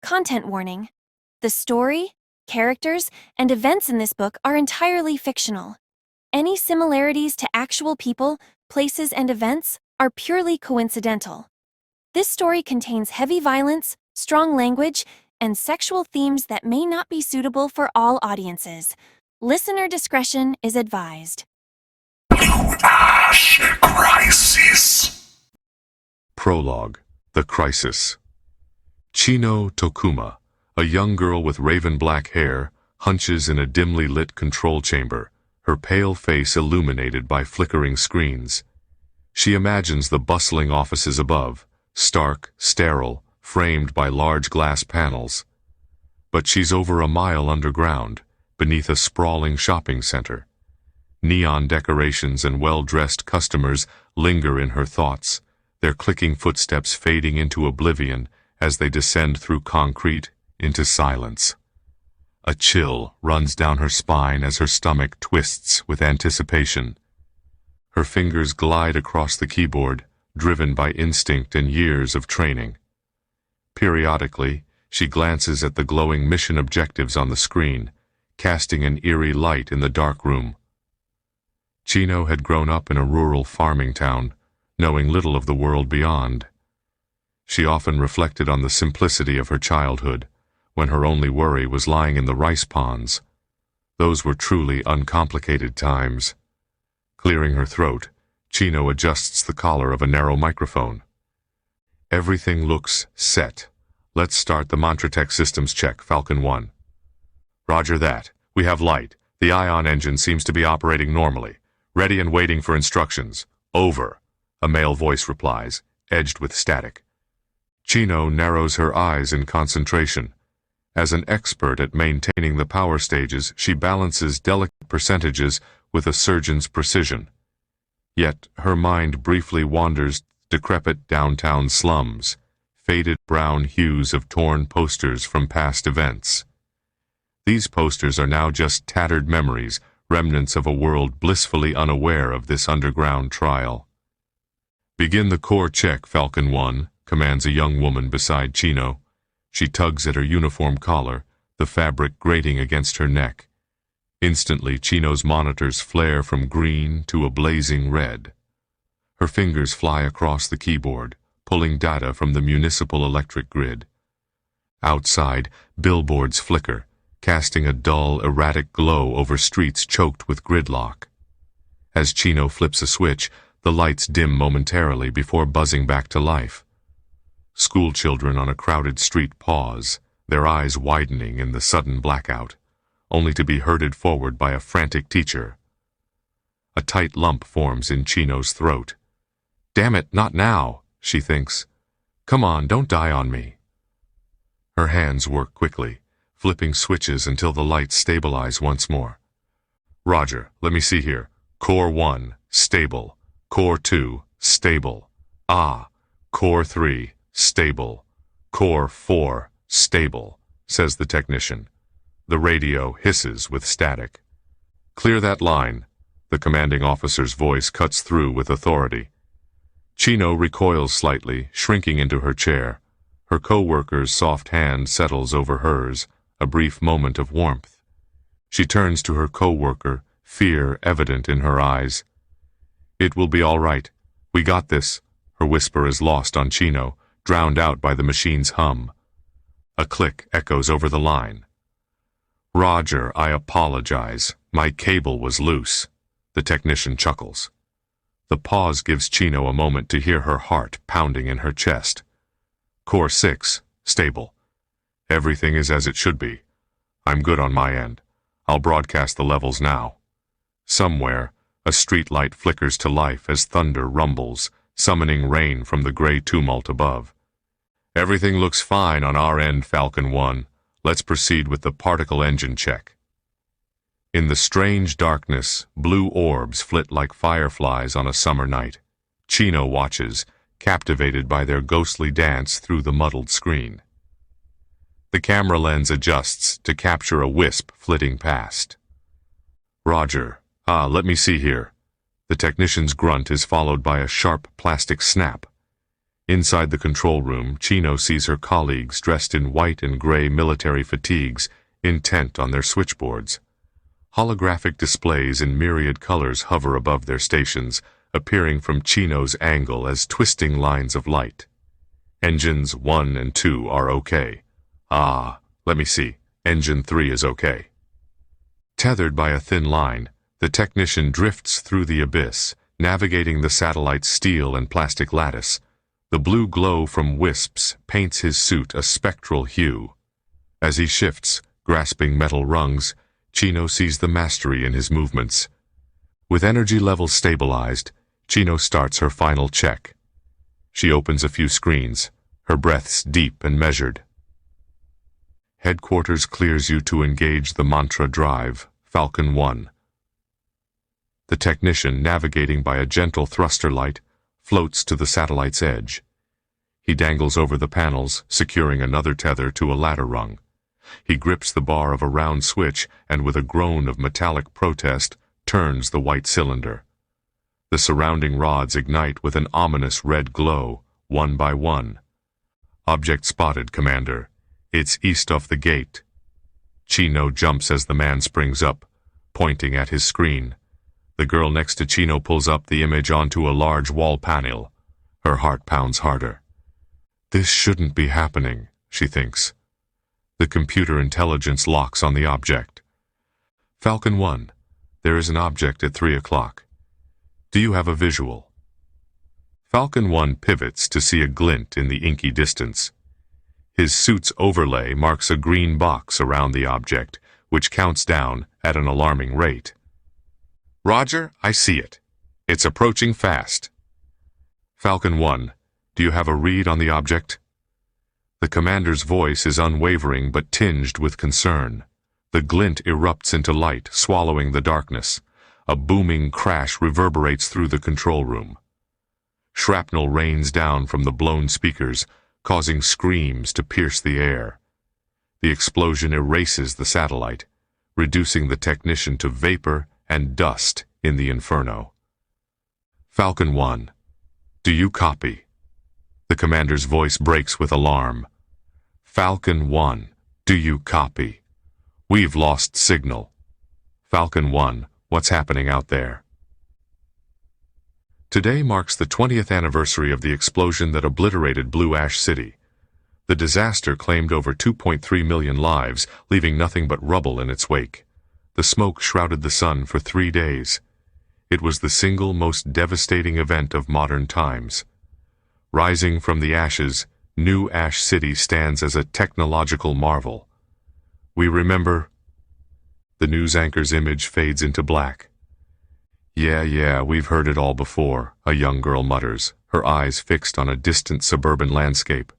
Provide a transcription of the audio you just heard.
Content warning. The story, characters, and events in this book are entirely fictional. Any similarities to actual people, places, and events are purely coincidental. This story contains heavy violence, strong language, and sexual themes that may not be suitable for all audiences. Listener discretion is advised. Ash Crisis. Prologue, The Crisis. Chino Tokuma, a young girl with raven black hair, hunches in a dimly lit control chamber, her pale face illuminated by flickering screens. She imagines the bustling offices above, stark, sterile, framed by large glass panels. But she's over a mile underground, beneath a sprawling shopping center. Neon decorations and well-dressed customers linger in her thoughts, their clicking footsteps fading into oblivion as they descend through concrete into silence. A chill runs down her spine as her stomach twists with anticipation. Her fingers glide across the keyboard, driven by instinct and years of training. Periodically, she glances at the glowing mission objectives on the screen, casting an eerie light in the dark room. Chino had grown up in a rural farming town, knowing little of the world beyond. She often reflected on the simplicity of her childhood, when her only worry was lying in the rice ponds. Those were truly uncomplicated times. Clearing her throat, Chino adjusts the collar of a narrow microphone. Everything looks set. Let's start the Montratech systems check, Falcon 1. Roger that. We have light. The ion engine seems to be operating normally. Ready and waiting for instructions. Over. A male voice replies, edged with static. Chino narrows her eyes in concentration. As an expert at maintaining the power stages, she balances delicate percentages with a surgeon's precision. Yet her mind briefly wanders decrepit downtown slums, faded brown hues of torn posters from past events. These posters are now just tattered memories, remnants of a world blissfully unaware of this underground trial. Begin the core check, Falcon 1, commands a young woman beside Chino. She tugs at her uniform collar, the fabric grating against her neck. Instantly, Chino's monitors flare from green to a blazing red. Her fingers fly across the keyboard, pulling data from the municipal electric grid. Outside, billboards flicker, casting a dull, erratic glow over streets choked with gridlock. As Chino flips a switch, the lights dim momentarily before buzzing back to life. School children on a crowded street pause, their eyes widening in the sudden blackout, only to be herded forward by a frantic teacher. A tight lump forms in Chino's throat. Damn it, not now, she thinks. Come on, don't die on me. Her hands work quickly, flipping switches until the lights stabilize once more. Roger, let me see here. Core 1, stable. Core 2, stable. Core 3, stable. Core 4, stable, says the technician. The radio hisses with static. Clear that line. The commanding officer's voice cuts through with authority. Chino recoils slightly, shrinking into her chair. Her co-worker's soft hand settles over hers, a brief moment of warmth. She turns to her co-worker, fear evident in her eyes. It will be all right. We got this. Her whisper is lost on Chino, drowned out by the machine's hum. A click echoes over the line. Roger, I apologize. My cable was loose. The technician chuckles. The pause gives Chino a moment to hear her heart pounding in her chest. Core 6, stable. Everything is as it should be. I'm good on my end. I'll broadcast the levels now. Somewhere, a streetlight flickers to life as thunder rumbles, summoning rain from the gray tumult above. Everything looks fine on our end, Falcon 1. Let's proceed with the particle engine check. In the strange darkness, blue orbs flit like fireflies on a summer night. Chino watches, captivated by their ghostly dance through the muddled screen. The camera lens adjusts to capture a wisp flitting past. Roger. Let me see here. The technician's grunt is followed by a sharp plastic snap. Inside the control room, Chino sees her colleagues dressed in white and gray military fatigues, intent on their switchboards. Holographic displays in myriad colors hover above their stations, appearing from Chino's angle as twisting lines of light. Engines 1 and 2 are okay. Ah, let me see. Engine 3 is okay. Tethered by a thin line, the technician drifts through the abyss, navigating the satellite's steel and plastic lattice. The blue glow from wisps paints his suit a spectral hue. As he shifts, grasping metal rungs, Chino sees the mastery in his movements. With energy levels stabilized, Chino starts her final check. She opens a few screens, her breaths deep and measured. Headquarters clears you to engage the mantra drive, Falcon 1. The technician, navigating by a gentle thruster light, floats to the satellite's edge. He dangles over the panels, securing another tether to a ladder rung. He grips the bar of a round switch and, with a groan of metallic protest, turns the white cylinder. The surrounding rods ignite with an ominous red glow, one by one. Object spotted, Commander. It's east of the gate. Chino jumps as the man springs up, pointing at his screen. The girl next to Chino pulls up the image onto a large wall panel. Her heart pounds harder. This shouldn't be happening, she thinks. The computer intelligence locks on the object. Falcon 1, there is an object at 3 o'clock. Do you have a visual? Falcon 1 pivots to see a glint in the inky distance. His suit's overlay marks a green box around the object, which counts down at an alarming rate. Roger, I see it. It's approaching fast. Falcon 1, do you have a read on the object? The commander's voice is unwavering but tinged with concern. The glint erupts into light, swallowing the darkness. A booming crash reverberates through the control room. Shrapnel rains down from the blown speakers, causing screams to pierce the air. The explosion erases the satellite, reducing the technician to vapor and dust in the inferno. Falcon 1, do you copy? The commander's voice breaks with alarm. Falcon 1, do you copy? We've lost signal. Falcon 1, what's happening out there? Today marks the 20th anniversary of the explosion that obliterated Blue Ash City. The disaster claimed over 2.3 million lives, leaving nothing but rubble in its wake. The smoke shrouded the sun for 3 days. It was the single most devastating event of modern times. Rising from the ashes, New Ash City stands as a technological marvel. We remember... The news anchor's image fades into black. Yeah, we've heard it all before, a young girl mutters, her eyes fixed on a distant suburban landscape.